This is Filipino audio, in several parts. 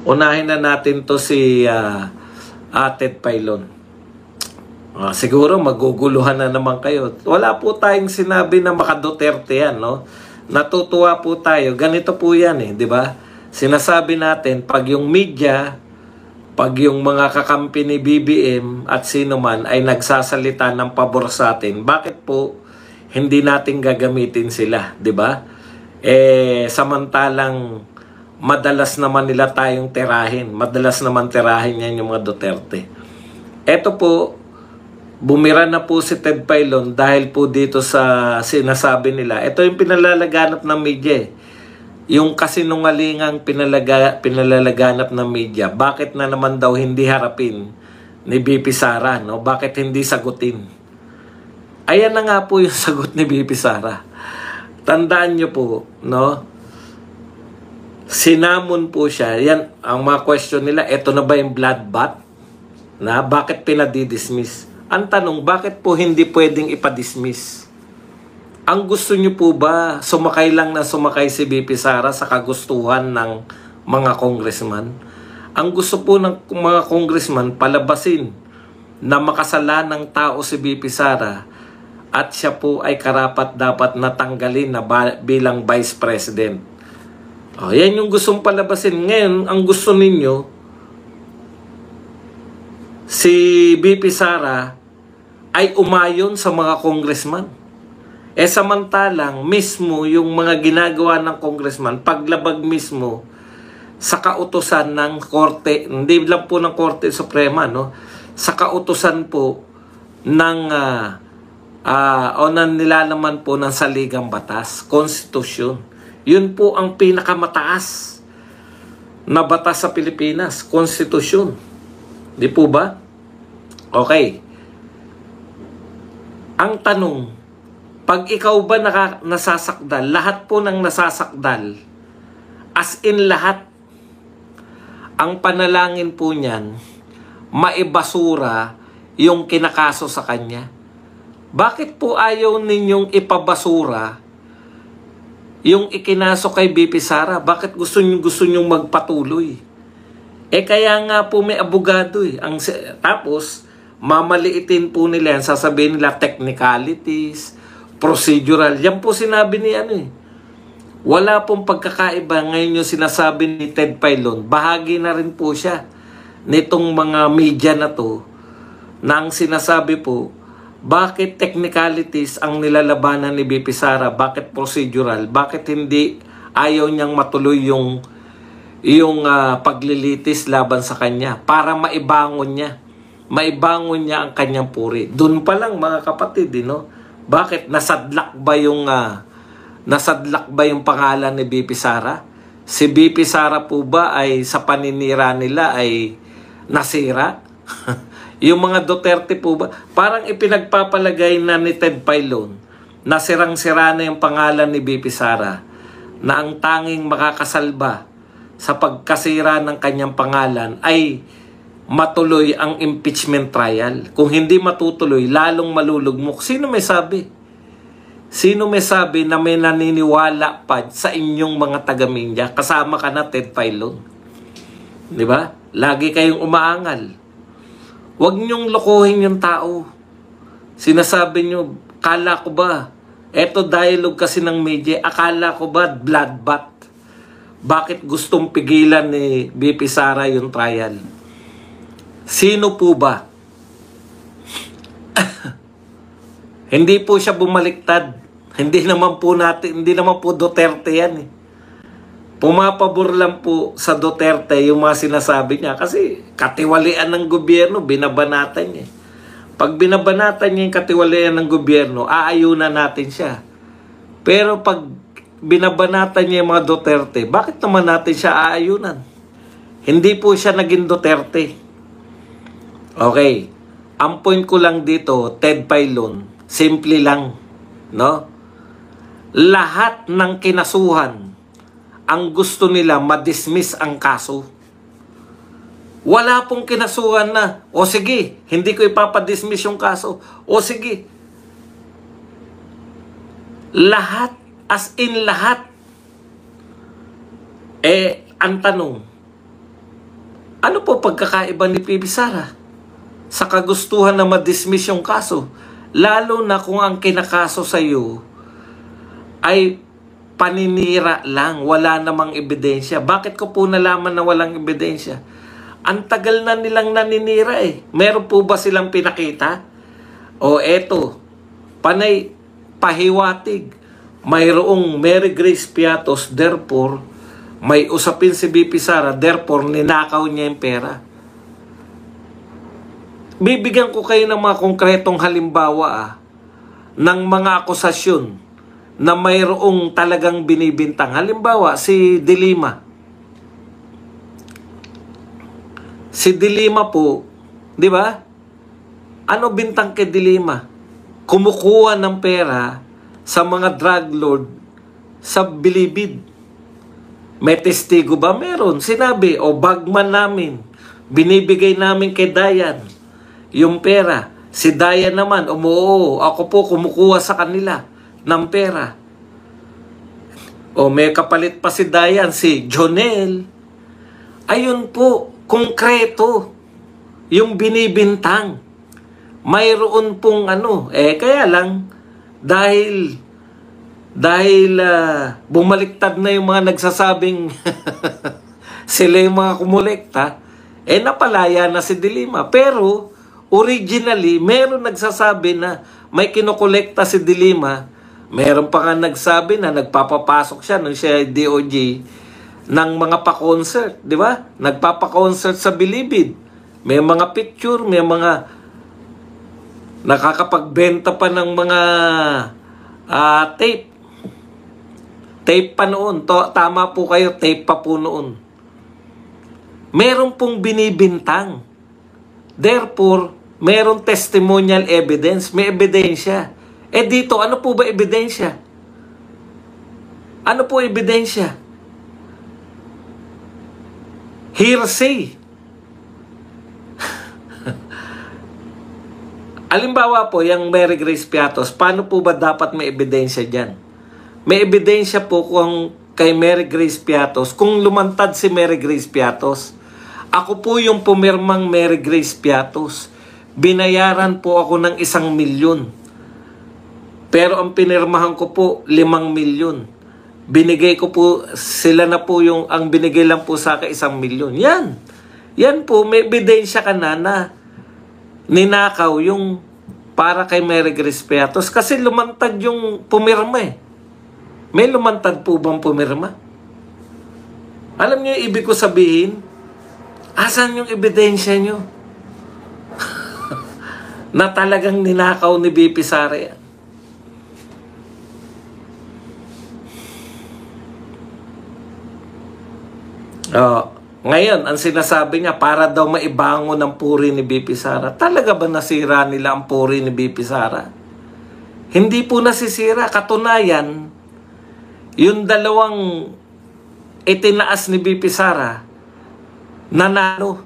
unahin na natin to si Ted Pailon. Siguro maguguluhan na naman kayo. Wala po tayong sinabi na maka-Duterte yan, no? Natutuwa po tayo. Ganito po yan eh, di ba? Sinasabi natin, pag yung media, pag yung mga kakampi ni BBM at sino man ay nagsasalita ng pabor sa atin, bakit po hindi natin gagamitin sila, di ba? Samantalang madalas naman nila tayong tirahin. Madalas naman tirahin yan yung mga Duterte. Eto po, bumira na po si Ted Pailon dahil po dito sa sinasabi nila. Ito yung pinalalaganap ng media eh. Yung kasinungalingang pinalalaganap ng media. Bakit na naman daw hindi harapin ni BP Sara, no? Bakit hindi sagutin? Ayan na nga po yung sagot ni BP Sara. Tandaan nyo po, no? Sinamon po siya. Yan, ang mga question nila, eto na ba yung bloodbath? Na, bakit pinadidismiss? Ang tanong, bakit po hindi pwedeng ipadismiss? Ang gusto nyo po ba, sumakay lang na sumakay si BP Sara sa kagustuhan ng mga congressman? Ang gusto po ng mga congressman, palabasin na makasalan ng tao si BP Sara at siya po ay karapat dapat natanggalin na bilang Vice President. Yan yung gustong palabasin. Ngayon, ang gusto ninyo, si BP Sara ay umayon sa mga congressman. Samantalang mismo yung mga ginagawa ng congressman, paglabag mismo sa kautusan ng Korte, hindi lang po ng Korte Suprema, no? Sa kautusan po ng o ng nilalaman po ng saligang batas, konstitusyon. Yun po ang pinakamataas na batas sa Pilipinas, konstitusyon. Di po ba? Okay. Ang tanong, pag ikaw ba nasasakdal, lahat po ng nasasakdal, as in lahat, ang panalangin po niyan, maibasura yung kinakaso sa kanya. Bakit po ayaw ninyong ipabasura yung ikinaso kay BP Sara? Bakit gusto nyong magpatuloy? Kaya nga po may abogado eh. Tapos, mamaliitin po nila yan, sasabihin nila technicalities, procedural. Yan po sinabi ni wala pong pagkakaiba. Ngayon yung sinasabi ni Ted Pailon, bahagi na rin po siya nitong mga media na to, na ang sinasabi po, bakit technicalities ang nilalabanan ni BP Sara? Bakit procedural? Bakit hindi ayaw niyang matuloy yung paglilitis laban sa kanya para maibangon niya ang kanyang puri? Doon pa lang mga kapatid, no? Bakit nasadlak ba yung pangalan ni BP Sara? Si BP Sara po ba ay sa paninira nila ay nasira? Yung mga Duterte po ba, parang ipinagpapalagay na ni Ted Pailon na sirang-sira na yung pangalan ni BP Sara, na ang tanging makakasalba sa pagkasira ng kanyang pangalan ay matuloy ang impeachment trial. Kung hindi matutuloy, lalong malulugmok. Sino may sabi? Sino may sabi na may naniniwala pa sa inyong mga taga-media? Kasama ka na, Ted Pailon. Di ba? Lagi kayong umaangal. Huwag niyong lokohin yung tao. Sinasabi niyo, kala ko ba? Eto dialogue kasi ng media, akala ko ba bloodbath? Bakit gustong pigilan ni BP Sara yung trial? Sino po ba? Hindi po siya bumaliktad. Hindi naman po Duterte yan eh. Pumapabor lang po sa Duterte yung mga sinasabi niya kasi katiwalian ng gobyerno, binabanatan niya. Pag binabanatan niya yung katiwalian ng gobyerno, aayunan natin siya. Pero pag binabanatan niya yung mga Duterte, bakit naman natin siya aayunan? Hindi po siya naging Duterte. Okay. Ang point ko lang dito, Ted Pailon, simple lang, no? Lahat ng kinasuhan, ang gusto nila ma-dismiss ang kaso. Wala pong kinasuhan na, o sige, hindi ko ipapadismiss yung kaso. O sige, lahat, as in lahat. Ang tanong, Ano po pagkakaiba ni PB Sara sa kagustuhan na ma-dismiss yung kaso? Lalo na kung ang kinakaso sa iyo ay paninira lang, wala namang ebidensya. Bakit ko po nalaman na walang ebidensya? Ang tagal na nilang naninira eh. Meron po ba silang pinakita? O eto, panay pahiwatig. Mayroong Mary Grace Piatos, therefore, may usapin si BP Sara, therefore, ninakaw niya yung pera. Bibigyan ko kayo ng mga konkretong halimbawa ng mga akusasyon na mayroong talagang binibintang. Halimbawa, si De Lima. Si De Lima po, di ba? Ano bintang kay De Lima? Kumukuha ng pera sa mga drug lord sa Bilibid. May testigo ba? Meron. Sinabi, o bagman namin, binibigay namin kay Dayan yung pera. Si Dayan naman, umuo, ako po kumukuha sa kanila ng pera. O may kapalit pa si Dayan, si Jonel. Ayun po, konkreto yung binibintang. Mayroon pong kaya lang dahil bumaliktad na yung mga nagsasabing sila yung mga kumulekta, napalaya na si De Lima. Pero originally, meron nagsasabi na may kinukolekta si De Lima. Meron pa nga nagsabi na nagpapapasok siya nung siya DOJ ng mga pa-concert, di ba? Nagpapa-concert sa Bilibid. May mga picture, may mga nakakapagbenta pa ng mga tape. Tape pa noon. Tama po kayo, tape pa po noon. Meron pong binibintang. Therefore, meron testimonial evidence, may ebidensya. Dito, ano po ba ebidensya? Ano po ebidensya? Hearsay. Alimbawa po, yung Mary Grace Piatos, paano po ba dapat may ebidensya dyan? May ebidensya po kung kay Mary Grace Piatos, kung lumantad si Mary Grace Piatos. Ako po yung pumirmang Mary Grace Piatos. Binayaran po ako ng 1 milyon. Pero ang pinirmahan ko po, 5 milyon. Binigay ko po, sila na po yung, ang binigay lang po sa akin 1 milyon. Yan. Yan po, may ebidensya ka na ninakaw yung para kay Mary Grace Piatos. Kasi lumantad yung pumirma eh. May lumantad po bang pumirma? Alam niyo yung ibig ko sabihin? Asan yung ebidensya niyo? Na talagang ninakaw ni BP Sara yan. Ngayon, ang sinasabi niya, para daw maibangon ang puri ni BP Sara. Talaga ba nasira nila ang puri ni BP Sara? Hindi po nasisira. Katunayan, yung dalawang itinaas ni BP Sara, nanalo.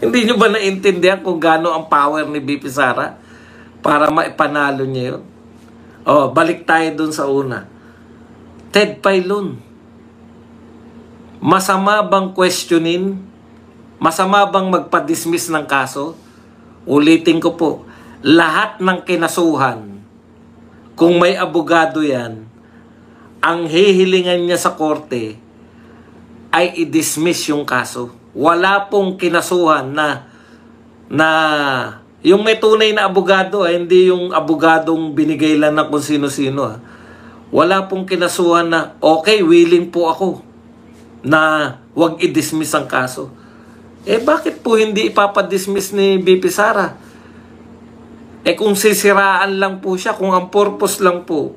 Hindi nyo ba naintindihan kung gaano ang power ni BP Sara para maipanalo niya yun? Balik tayo dun sa una. Ted Pailon. Masama bang questionin? Masama bang magpa-dismiss ng kaso? Ulitin ko po, lahat ng kinasuhan, kung may abogado yan, ang hihilingan niya sa korte ay i-dismiss yung kaso. Wala pong kinasuhan na yung may tunay na abogado, hindi yung abogadong binigay lang ng kung sino-sino. Wala pong kinasuhan na, okay, willing po ako na wag i-dismiss ang kaso. Bakit po hindi ipapadismiss ni BP Sara? Kung sisiraan lang po siya, kung ang purpose lang po,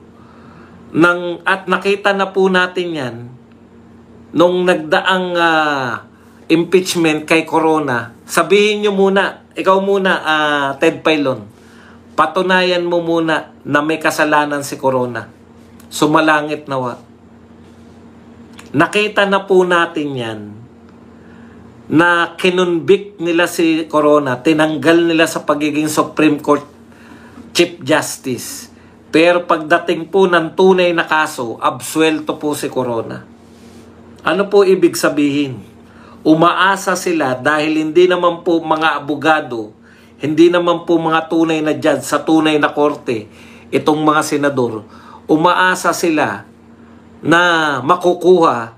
at nakita na po natin yan, nung nagdaang impeachment kay Corona, sabihin nyo muna, ikaw muna, Ted Pailon, patunayan mo muna na may kasalanan si Corona. Sumalangit nawa. Nakita na po natin yan na kinonvict nila si Corona, tinanggal nila sa pagiging Supreme Court Chief Justice. Pero pagdating po ng tunay na kaso, absuelto po si Corona. Ano po ibig sabihin? Umaasa sila dahil hindi naman po mga abogado, hindi naman po mga tunay na judge sa tunay na korte, itong mga senador, umaasa sila na makukuha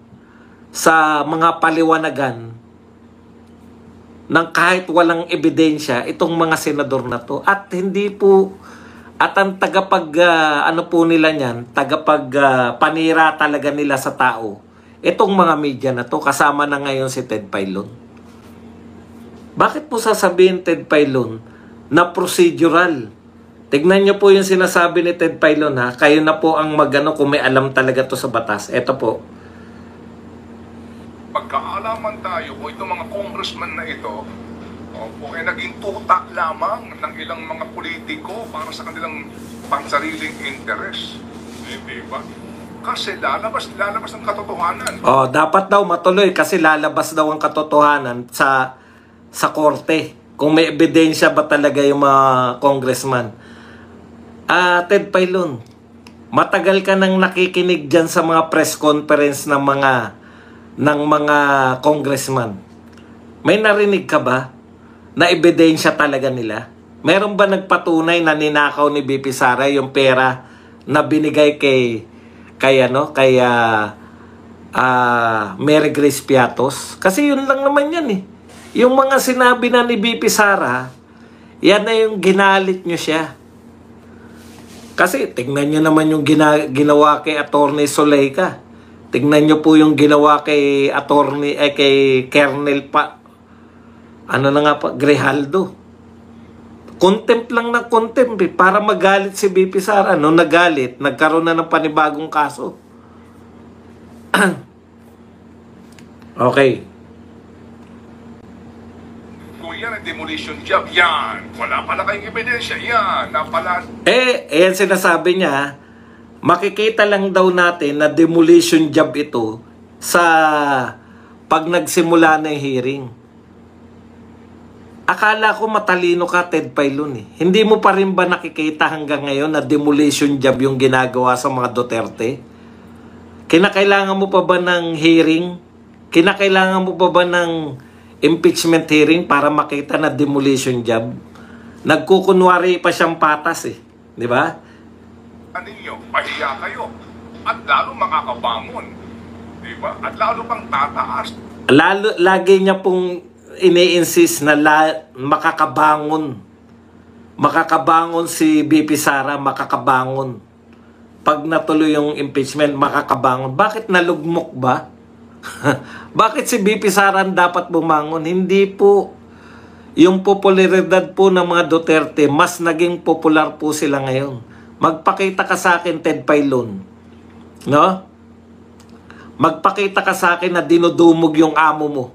sa mga paliwanagan ng kahit walang ebidensya itong mga senador na to. At hindi po, at ang ano po nila niyan, panira talaga nila sa tao, itong mga media na to, kasama na ngayon si Ted Filon. Bakit po sasabihin Ted Filon na procedural? Tignan nyo po yung sinasabi ni Ted Filon, ha. Kayo na po ang magano kung may alam talaga to sa batas. Ito po. Pagkaalaman tayo kung itong mga congressman na ito ay naging tuta lamang ng ilang mga politiko para sa kanilang pangsariling interest. Hindi ba? Kasi lalabas ang katotohanan. Dapat daw matuloy kasi lalabas daw ang katotohanan sa korte. Kung may ebidensya ba talaga yung mga congressman. Ted Filon, matagal ka nang nakikinig dyan sa mga press conference ng mga congressman. May narinig ka ba na ebidensya talaga nila? Meron ba nagpatunay na ninakaw ni BP Sara yung pera na binigay kay Mary Grace Piatos? Kasi yun lang naman yan eh. Yung mga sinabi na ni BP Sara, yan na yung ginalit nyo siya. Kasi tingnan nyo naman yung ginawa kay Attorney Soleika. Tingnan nyo po yung ginawa kay kay Colonel Grijaldo. Contempt lang ng contempt para magalit si BP Sara. Nung nagalit, nagkaroon na ng panibagong kaso. Okay. Kung yan ang demolition job, yan. Wala pala kayong ebidensya, yan. Ayan sinasabi niya, makikita lang daw natin na demolition job ito sa pag nagsimula na yung hearing. Akala ko matalino ka, Ted Filon eh. Hindi mo pa rin ba nakikita hanggang ngayon na demolition job yung ginagawa sa mga Duterte? Kinakailangan mo pa ba ng hearing? Kinakailangan mo pa ba ng impeachment hearing para makita na demolition job? Nagkukunwari pa siyang patas eh. Di ba? Ninyo, pahiya kayo. At lalo makakabangon. Di ba? At lalo pang tataas. Lagi niya pong ini-insist na makakabangon. Makakabangon si BP Sara, makakabangon. Pag natuloy yung impeachment, makakabangon. Bakit nalugmok ba? Bakit si BP Sara dapat bumangon? Hindi po. Yung popularidad po ng mga Duterte, mas naging popular po sila ngayon. Magpakita ka sa akin, Ted Filon. No? Magpakita ka sa akin na dinudumog yung amo mo.